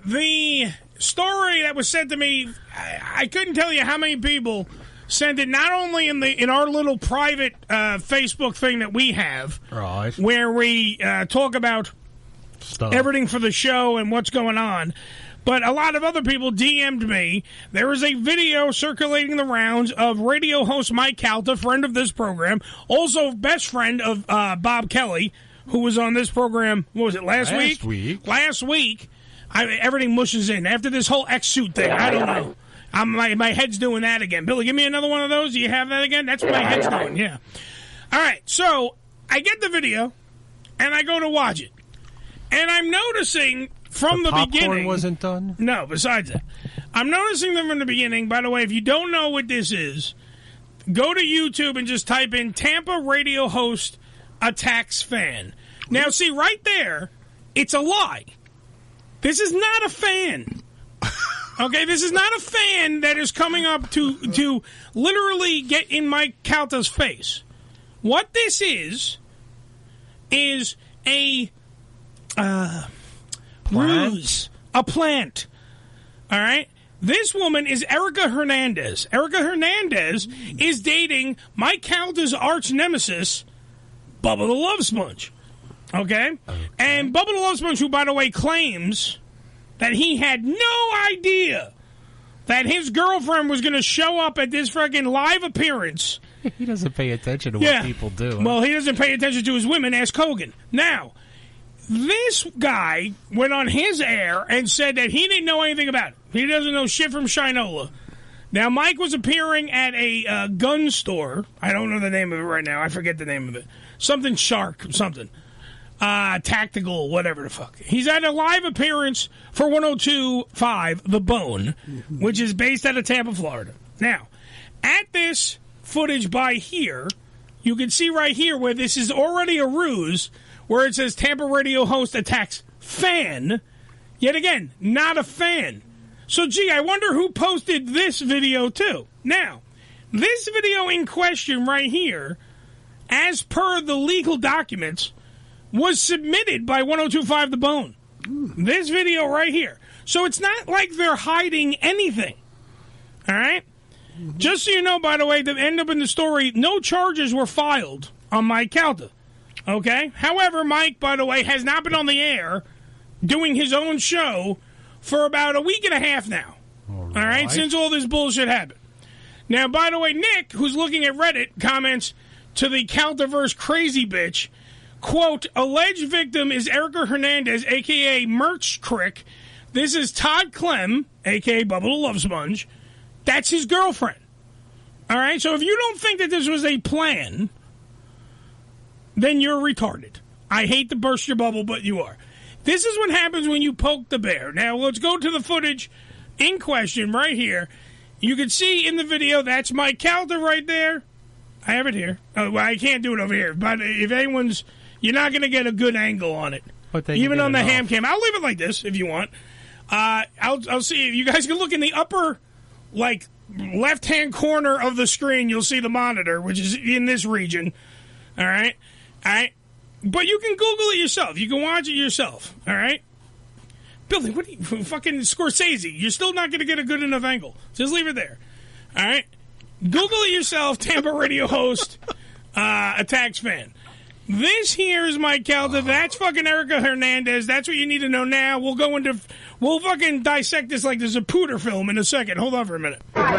The story that was sent to me, I couldn't tell you how many people sent it, not only in our little private Facebook thing that we have, right, where we talk about everything for the show and what's going on, but a lot of other people DM'd me. There is a video circulating the rounds of radio host Mike Calta, friend of this program, also best friend of Bob Kelly, who was on this program, what was it, last week? Last week. Everything mushes in. After this whole X-suit thing, I don't know. My head's doing that again. Billy, give me another one of those. Do you have that again? That's what my head's doing, yeah. All right, so I get the video, and I go to watch it. And I'm noticing from the beginning... popcorn wasn't done? No, besides that. I'm noticing them from the beginning. By the way, if you don't know what this is, go to YouTube and just type in Tampa radio host attacks fan. Now, see, right there, it's a lie. This is not a fan. Okay, this is not a fan that is coming up to literally get in Mike Calta's face. What this is a ruse, a plant. All right? This woman is Erica Hernandez. Erica Hernandez is dating Mike Calta's arch nemesis, Bubba the Love Sponge. Okay? And Bubba the Love Sponge, who, by the way, claims that he had no idea that his girlfriend was going to show up at this fucking live appearance. He doesn't pay attention to what people do. Well, he doesn't pay attention to his women, ask Hogan. Now, this guy went on his air and said that he didn't know anything about it. He doesn't know shit from Shinola. Now, Mike was appearing at a gun store. I don't know the name of it right now. I forget the name of it. Something Shark, something. Tactical, whatever the fuck. He's at a live appearance for 102.5 The Bone, which is based out of Tampa, Florida. Now, at this footage by here, you can see right here where this is already a ruse, where it says Tampa radio host attacks fan. Yet again, not a fan. So, gee, I wonder who posted this video too. Now, this video in question right here, as per the legal documents, was submitted by 102.5 The Bone. This video right here. So it's not like they're hiding anything. All right? Just so you know, by the way, to end up in the story, no charges were filed on Mike Calta. Okay? However, Mike, by the way, has not been on the air doing his own show for about a week and a half now. All right? Since all this bullshit happened. Now, by the way, Nick, who's looking at Reddit, comments to the Caltaverse crazy bitch, quote, alleged victim is Erica Hernandez, a.k.a. Merch Crick. This is Todd Clem, a.k.a. Bubba the Love Sponge. That's his girlfriend. All right? So if you don't think that this was a plan, then you're retarded. I hate to burst your bubble, but you are. This is what happens when you poke the bear. Now, let's go to the footage in question right here. You can see in the video, that's Mike Calta right there. I have it here. Oh, well, I can't do it over here. But if anyone's... You're not going to get a good angle on it. Even on the ham cam. I'll leave it like this if you want. I'll see. You guys can look in the upper, like, left-hand corner of the screen. You'll see the monitor, which is in this region. All right? All right? But you can Google it yourself. You can watch it yourself. All right? Billy, what are you, fucking Scorsese? You're still not going to get a good enough angle. Just leave it there. All right? Google it yourself, Tampa radio host, attacks fan. This here is Mike Calta. That's fucking Erica Hernandez. That's what you need to know now. We'll fucking dissect this like there's a Pooter film in a second. Hold on for a minute. How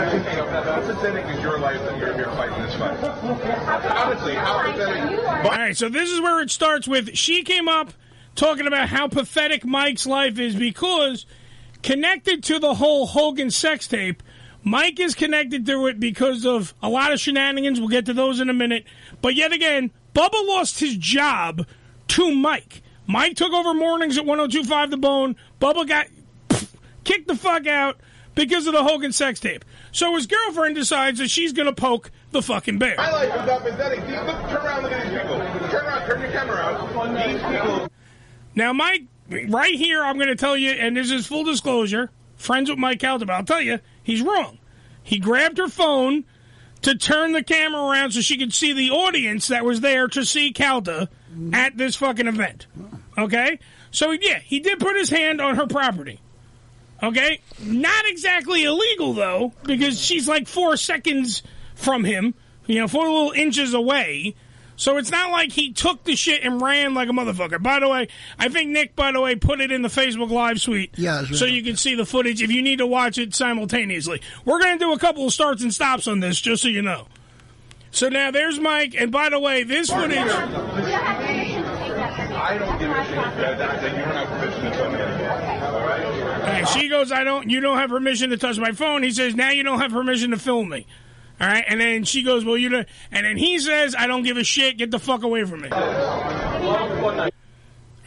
pathetic is your life that you're here fighting this fight? Honestly, how pathetic? All right, so this is where it starts with, she came up talking about how pathetic Mike's life is because connected to the whole Hogan sex tape, Mike is connected to it because of a lot of shenanigans. We'll get to those in a minute. But yet again, Bubba lost his job to Mike. Mike took over mornings at 102.5 The Bone. Bubba got kicked the fuck out because of the Hogan sex tape. So his girlfriend decides that she's going to poke the fucking bear. My life is not pathetic. Turn around, look at these people. Turn around, turn your camera out. These people. Now, Mike, right here, I'm going to tell you, and this is full disclosure, friends with Mike Calta, but I'll tell you, he's wrong. He grabbed her phone to turn the camera around so she could see the audience that was there to see Calta at this fucking event. Okay? So, yeah, he did put his hand on her property. Okay? Not exactly illegal, though, because she's like 4 seconds from him, 4 little inches away. So it's not like he took the shit and ran like a motherfucker. By the way, I think Nick, put it in the Facebook Live suite so you can see the footage if you need to watch it simultaneously. We're going to do a couple of starts and stops on this, just so you know. So now there's Mike, and by the way, this footage... I don't give a shit that you don't have permission to touch me anymore. All right? And she goes, you don't have permission to touch my phone. He says, now you don't have permission to film me. All right, and then she goes, well, you don't. And then he says, I don't give a shit. Get the fuck away from me. All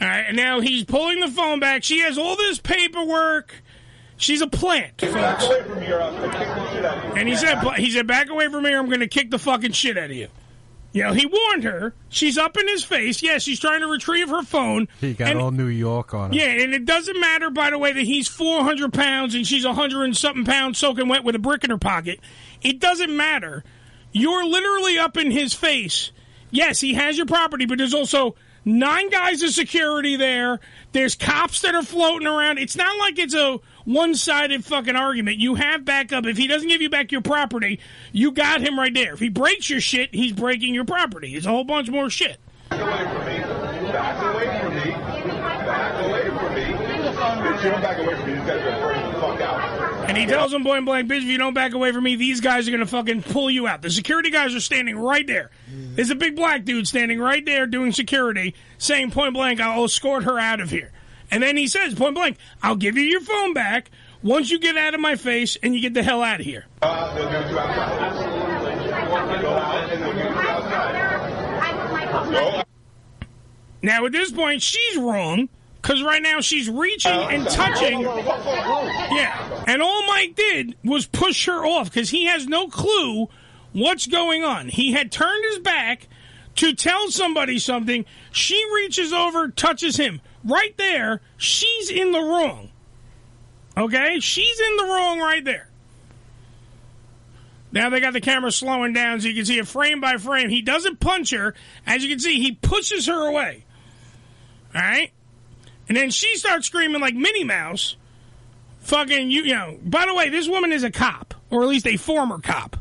right, and now he's pulling the phone back. She has all this paperwork. She's a plant, folks. Back away from me or else I'm going to kick the shit out of you. And he said, back away from me or I'm going to kick the fucking shit out of you. He warned her. She's up in his face. Yes, she's trying to retrieve her phone. He got all New York on him. Yeah, and it doesn't matter, by the way, that he's 400 pounds and she's 100 and something pounds soaking wet with a brick in her pocket. It doesn't matter. You're literally up in his face. Yes, he has your property, but there's also 9 guys of security there. There's cops that are floating around. It's not like it's a one-sided fucking argument. You have backup. If he doesn't give you back your property, you got him right there. If he breaks your shit, he's breaking your property. It's a whole bunch more shit. Back away from me. Back away from me. Back away from me. If you don't back away from me, these guys are going to burn you the fuck out. And he tells him point blank, bitch, if you don't back away from me, these guys are going to fucking pull you out. The security guys are standing right there. There's a big black dude standing right there doing security, saying point blank, I'll escort her out of here. And then he says, point blank, I'll give you your phone back once you get out of my face and you get the hell out of here. They'll give it to you outside. Go out and they'll give it to you outside. Now, at this point, she's wrong, because right now she's reaching and touching. Yeah. And all Mike did was push her off, because he has no clue what's going on. He had turned his back to tell somebody something. She reaches over, touches him. Right there, she's in the wrong. Okay? She's in the wrong right there. Now they got the camera slowing down so you can see it frame by frame. He doesn't punch her. As you can see, he pushes her away. All right? And then she starts screaming like Minnie Mouse. Fucking, you know. By the way, this woman is a cop. Or at least a former cop.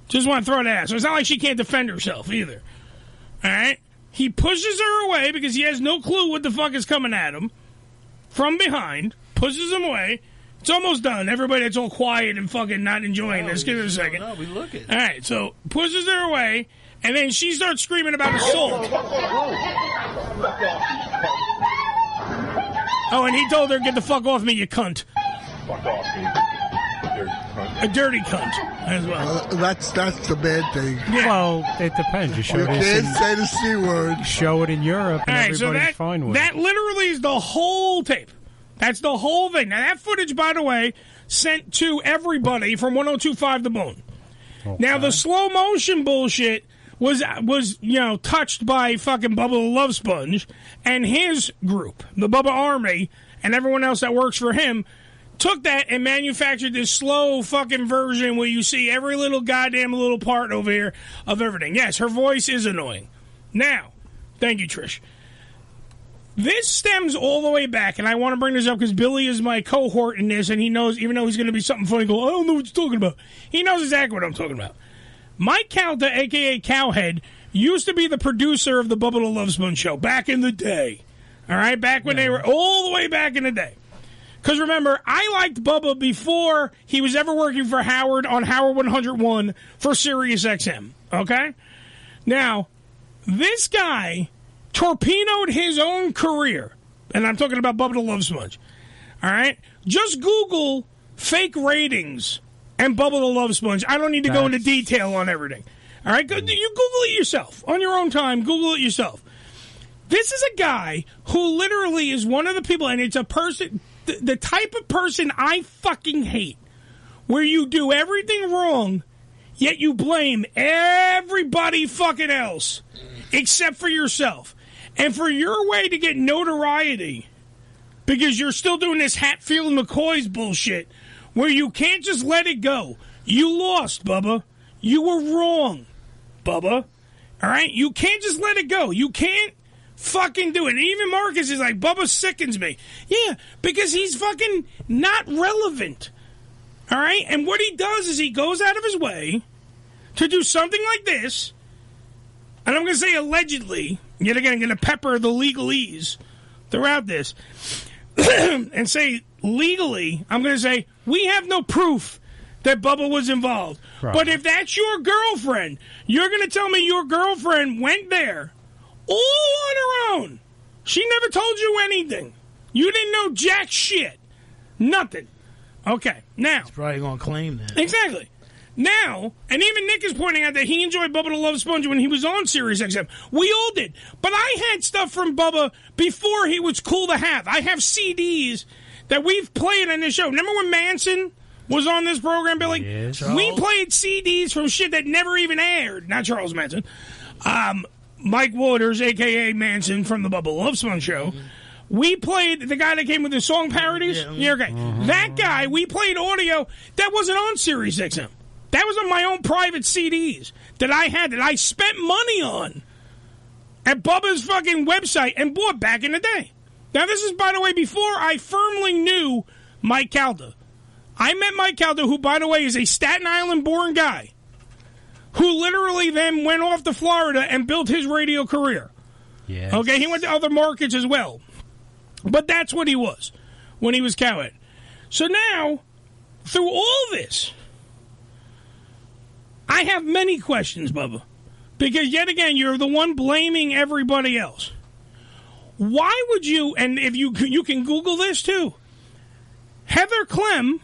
Just want to throw that out. So it's not like she can't defend herself either. All right? He pushes her away because he has no clue what the fuck is coming at him. From behind. Pushes him away. It's almost done. Everybody that's all quiet and fucking not enjoying this. Give it a second. No, we look at. All right, so pushes her away, and then she starts screaming about assault. Oh, and he told her, "Get the fuck off me, you cunt." Fuck off, me. A dirty cunt as well. That's the bad thing. Yeah. Well, it depends. You show You this can't say the C word. show it in Europe, and All right, so everybody's fine with that it. literally is the whole tape. That's the whole thing. Now, that footage, by the way, sent to everybody from 102.5 The Bone. Okay. Now, the slow motion bullshit was touched by fucking Bubba the Love Sponge and his group, the Bubba Army, and everyone else that works for him, took that and manufactured this slow fucking version where you see every little goddamn little part over here of everything. Yes, her voice is annoying. Now, thank you, Trish. This stems all the way back, and I want to bring this up because Billy is my cohort in this, and he knows, even though he's going to be something funny, go, I don't know what you're talking about. He knows exactly what I'm talking about. Mike Calta, a.k.a. Cowhead, used to be the producer of the Bubba the Love Sponge show back in the day. All right? Back when they were all the way back in the day. Because remember, I liked Bubba before he was ever working for Howard on Howard 101 for Sirius XM. Okay? Now, this guy torpedoed his own career. And I'm talking about Bubba the Love Sponge. All right? Just Google fake ratings and Bubba the Love Sponge. I don't need to go into detail on everything. All right? You Google it yourself. On your own time, Google it yourself. This is a guy who literally is one of the people, and it's a person, the type of person I fucking hate, where you do everything wrong, yet you blame everybody fucking else except for yourself. And for your way to get notoriety, because you're still doing this Hatfield and McCoy's bullshit, where you can't just let it go. You lost, Bubba. You were wrong, Bubba. All right? You can't just let it go. You can't fucking do it. And even Marcus is like, Bubba sickens me. Yeah, because he's fucking not relevant. All right? And what he does is he goes out of his way to do something like this, and I'm going to say allegedly, yet again, I'm going to pepper the legalese throughout this, and say legally, I'm going to say, we have no proof that Bubba was involved. Right. But if that's your girlfriend, you're going to tell me your girlfriend went there all on her own. She never told you anything. You didn't know jack shit. Nothing. Okay, now. He's probably going to claim that. Exactly. Now, and even Nick is pointing out that he enjoyed Bubba the Love Sponge when he was on Sirius XM. We all did. But I had stuff from Bubba before he was cool to have. I have CDs that we've played on this show. Remember when Manson was on this program, Billy? Yes. We played CDs from shit that never even aired. Not Charles Manson. Mike Waters, a.k.a. Manson from the Bubba Love Sponge show. Mm-hmm. We played the guy that came with the song parodies. Yeah, okay. Mm-hmm. That guy, we played audio that wasn't on Sirius XM. That was on my own private CDs that I had, that I spent money on at Bubba's fucking website and bought back in the day. Now, this is, by the way, before I firmly knew Mike Calta. I met Mike Calta, who, by the way, is a Staten Island-born guy who literally then went off to Florida and built his radio career. Yes. Okay, he went to other markets as well. But that's what he was when he was Cowhead. So now, through all this, I have many questions, Bubba, because yet again, you're the one blaming everybody else. Why would you, and if you can Google this too, Heather Clem,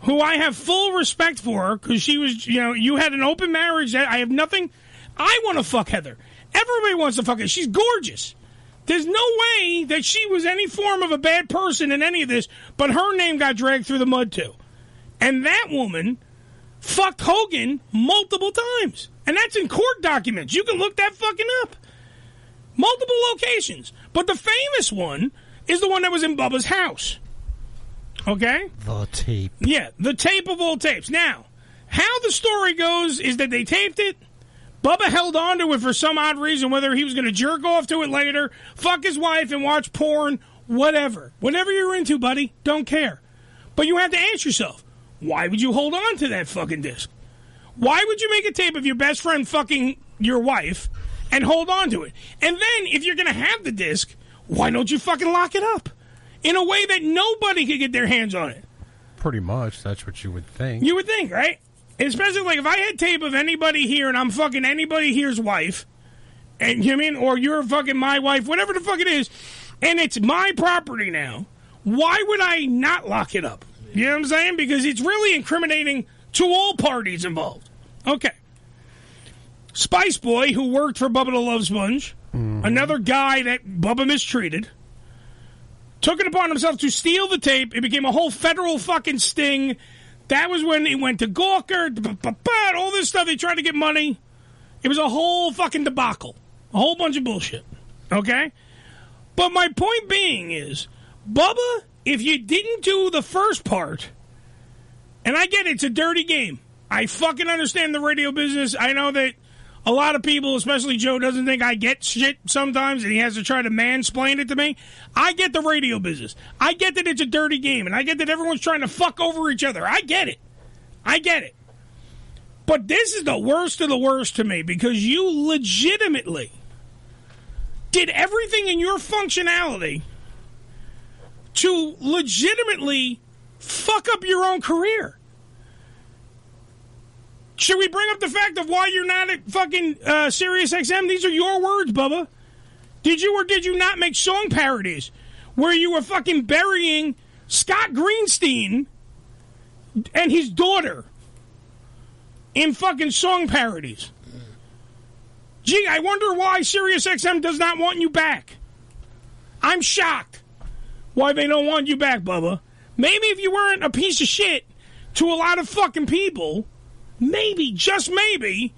who I have full respect for, because she was, you had an open marriage, I have nothing, I want to fuck Heather. Everybody wants to fuck her. She's gorgeous. There's no way that she was any form of a bad person in any of this, but her name got dragged through the mud too. And that woman fucked Hogan multiple times. And that's in court documents. You can look that fucking up. Multiple locations. But the famous one is the one that was in Bubba's house. Okay? The tape. Yeah, the tape of all tapes. Now, how the story goes is that they taped it. Bubba held on to it for some odd reason, whether he was going to jerk off to it later, fuck his wife and watch porn, whatever. Whatever you're into, buddy, don't care. But you have to ask yourself, why would you hold on to that fucking disc? Why would you make a tape of your best friend fucking your wife and hold on to it? And then, if you're going to have the disc, why don't you fucking lock it up in a way that nobody could get their hands on it? Pretty much, that's what you would think. You would think, right? Especially, like, if I had tape of anybody here and I'm fucking anybody here's wife, and you know what I mean, or you're fucking my wife, whatever the fuck it is, and it's my property now, why would I not lock it up? You know what I'm saying? Because it's really incriminating to all parties involved. Okay. Spice Boy, who worked for Bubba the Love Sponge, another guy that Bubba mistreated, took it upon himself to steal the tape. It became a whole federal fucking sting. That was when he went to Gawker, all this stuff. They tried to get money. It was a whole fucking debacle. A whole bunch of bullshit. Okay? But my point being is, Bubba, if you didn't do the first part, and I get it, it's a dirty game. I fucking understand the radio business. I know that a lot of people, especially Joe, doesn't think I get shit sometimes, and he has to try to mansplain it to me. I get the radio business. I get that it's a dirty game, and I get that everyone's trying to fuck over each other. I get it. I get it. But this is the worst of the worst to me, because you legitimately did everything in your functionality to legitimately fuck up your own career. Should we bring up the fact of why you're not at fucking Sirius XM? These are your words, Bubba. Did you or did you not make song parodies where you were fucking burying Scott Greenstein and his daughter in fucking song parodies? Gee, I wonder why Sirius XM does not want you back. I'm shocked why they don't want you back, Bubba. Maybe if you weren't a piece of shit to a lot of fucking people, maybe, just maybe,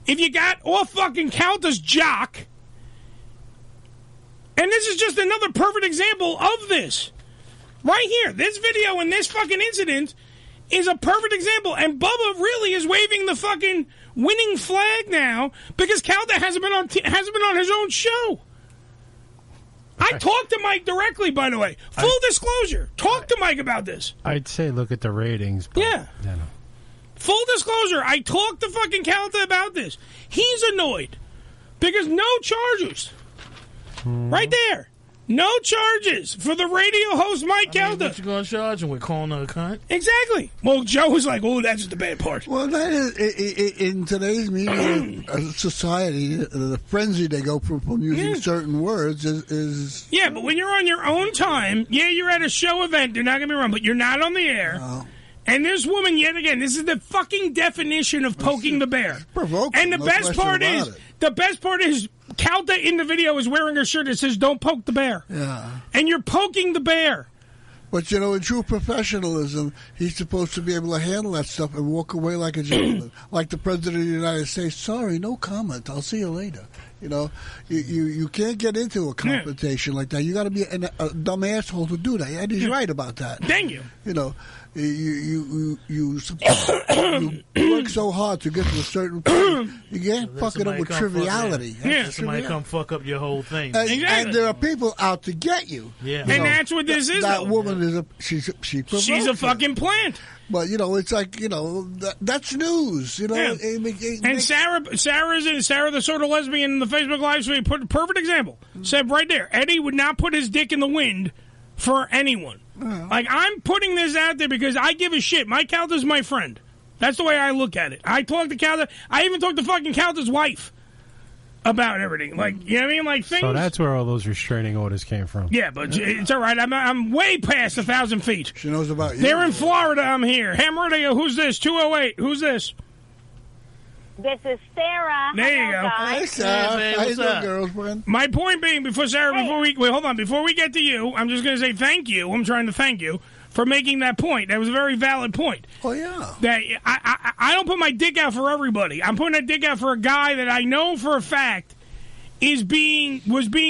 if you got off fucking Calta's jock, and this is just another perfect example of this. Right here, this video and this fucking incident is a perfect example, and Bubba really is waving the fucking winning flag now because Calta hasn't been on his own show. I talked to Mike directly, by the way. Full disclosure. Talk to Mike about this. I'd say look at the ratings. But, Yeah. You know. Full disclosure. I talked to fucking Calta about this. He's annoyed because no charges. Right there. No charges for the radio host Mike Calta. What you going to charge him with, calling her a cunt? Exactly. Well, Joe was like, "Oh, that's the bad part." Well, that is in today's media society, the frenzy they go through from using certain words is. Yeah, but when you're on your own time, you're at a show event. You're not gonna be wrong, but you're not on the air. No. And this woman, yet again, this is the fucking definition of poking the bear. Provoking, And the no best part question about is, Calta in the video is wearing a shirt that says "Don't poke the bear." Yeah. And you're poking the bear. But, you know, in true professionalism, he's supposed to be able to handle that stuff and walk away like a gentleman. Like the President of the United States, sorry, no comment. I'll see you later. You know, you can't get into a confrontation like that. You got to be a dumb asshole to do that. And he's right about that. Thank you. You know, you work so hard to get to a certain point. You can't fuck it up with triviality. Somebody come fuck up your whole thing. And there are people out to get you. Yeah. And that's what this is, That though. woman is She's a fucking plant. But, you know, it's like, you know, that's news, you know. Yeah. And Sarah, the sort of lesbian in the Facebook Live stream, put a perfect example. Said right there, Eddie would not put his dick in the wind for anyone. Like, I'm putting this out there because I give a shit. Mike Calta's my friend. That's the way I look at it. I talked to Calta. I even talked to fucking Calta's wife about everything. Like, you know what I mean? Like, things. So that's where all those restraining orders came from. Yeah, but it's all right. I'm way past 1,000 feet. She knows about you. They're in Florida. I'm here. Ham Radio. Who's this? 208. Who's this? This is Sarah. There you go. Hey, Sarah. Hey, How you what's doing, up? girlfriend? My point being, before we get to you, I'm just going to say thank you. I'm trying to thank you for making that point. That was a very valid point. Oh, yeah. That I don't put my dick out for everybody. I'm putting that dick out for a guy that I know for a fact was being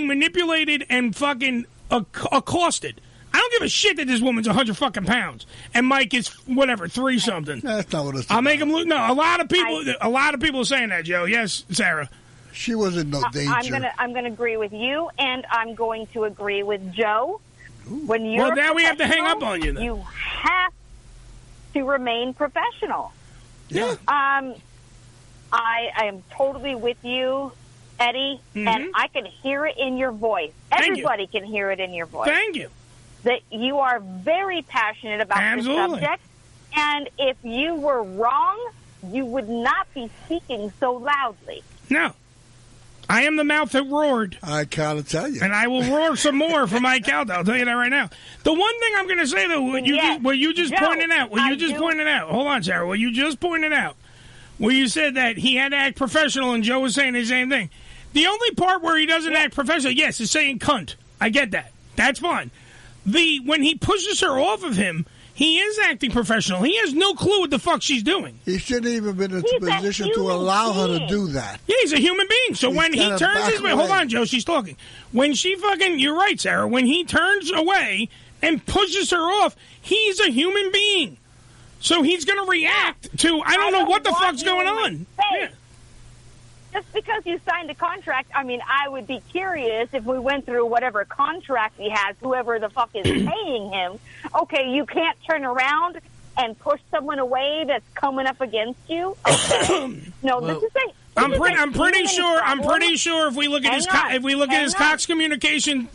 manipulated and fucking accosted. I don't give a shit that this woman's 100 fucking pounds and Mike is whatever 3 something. That's not what it's. I'll make him lose. No, a lot of people are saying that, Joe. Yes, Sarah. She was in no danger. I'm gonna agree with you, and I'm going to agree with Joe. When you're well, now we have to hang up on you. Then. You have to remain professional. Yeah. I am totally with you, Eddie, and I can hear it in your voice. Everybody can hear it in your voice. Thank you. That you are very passionate about this subject, and if you were wrong, you would not be speaking so loudly. No. I am the mouth that roared. I can't tell you. And I will roar some more for Mike Calta. I'll tell you that right now. The one thing I'm going to say, though, what you just pointed out. Hold on, Sarah. What you just pointed out, where you said that he had to act professional, and Joe was saying the same thing. The only part where he doesn't act professional, yes, is saying cunt. I get that. That's fine. When he pushes her off of him, he is acting professional. He has no clue what the fuck she's doing. He shouldn't even been in a position to allow her to do that. Yeah, he's a human being. So when he turns his way, hold on, Joe, she's talking. When she fucking, you're right, Sarah. When he turns away and pushes her off, he's a human being. So he's going to react to, I don't know what the fuck's going on. Yeah. Just because you signed a contract, I mean, I would be curious if we went through whatever contract he has, whoever the fuck is paying him. Okay, you can't turn around and push someone away that's coming up against you. Okay. No, this is a. I'm pretty sure if we look at his Cox Communication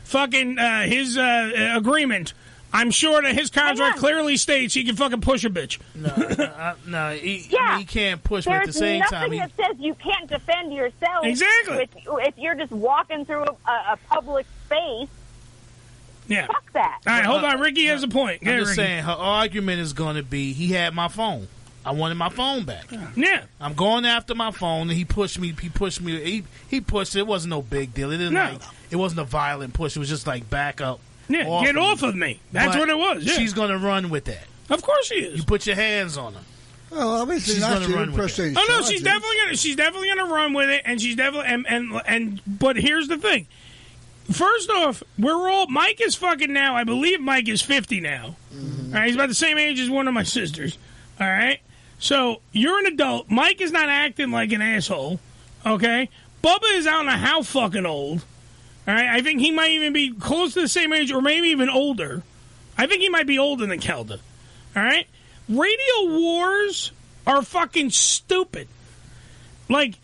his agreement, I'm sure that his contract clearly states he can fucking push a bitch. No, he can't push, but at the same time... There's nothing that says you can't defend yourself. Exactly. If you're just walking through a public space, yeah. Fuck that. All right, hold on. Ricky has a point. I'm just saying, her argument is going to be, he had my phone. I wanted my phone back. Yeah. I'm going after my phone, and he pushed me. He pushed it. It wasn't no big deal. It wasn't a violent push. It was just like back up. Yeah, get off of me. That's what it was. Yeah. She's going to run with that. Of course she is. You put your hands on her. Well, obviously she's going to run with it. Oh no, she's definitely gonna run with it, and she's definitely and. But here's the thing. First off, Mike is fucking now. I believe Mike is 50 now. Mm-hmm. All right, he's about the same age as one of my sisters. All right, so you're an adult. Mike is not acting like an asshole. Okay, Bubba is I don't know how fucking old. All right, I think he might even be close to the same age, or maybe even older. I think he might be older than Calta. All right, radio wars are fucking stupid. Like,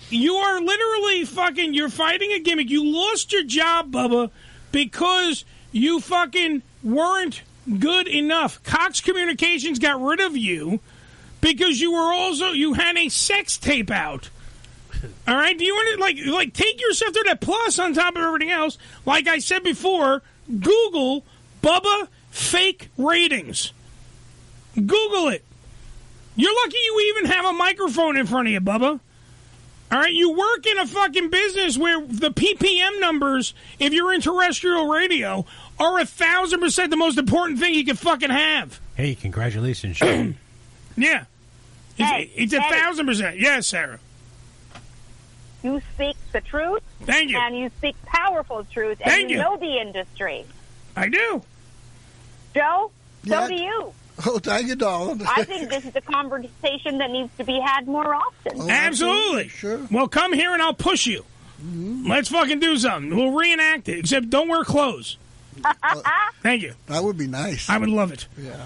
you are literally fucking. You're fighting a gimmick. You lost your job, Bubba, because you fucking weren't good enough. Cox Communications got rid of you because you had a sex tape out. All right, do you want to like take yourself to that plus on top of everything else? Like I said before, Google Bubba fake ratings. Google it. You're lucky you even have a microphone in front of you, Bubba. All right, you work in a fucking business where the PPM numbers, if you're in terrestrial radio, are 1,000% the most important thing you can fucking have. Hey, congratulations, Sean. Yeah. It's 1,000%. Yes, Sarah. You speak the truth. Thank you. And you speak powerful truth. And Thank you. know the industry. I do. Joe, Yeah. so do you. Oh, thank you, darling. I think this is a conversation that needs to be had more often. Oh, Absolutely. Sure. Well, come here and I'll push you. Mm-hmm. Let's fucking do something. We'll reenact it, except don't wear clothes. Thank you. That would be nice. I would love it. Yeah.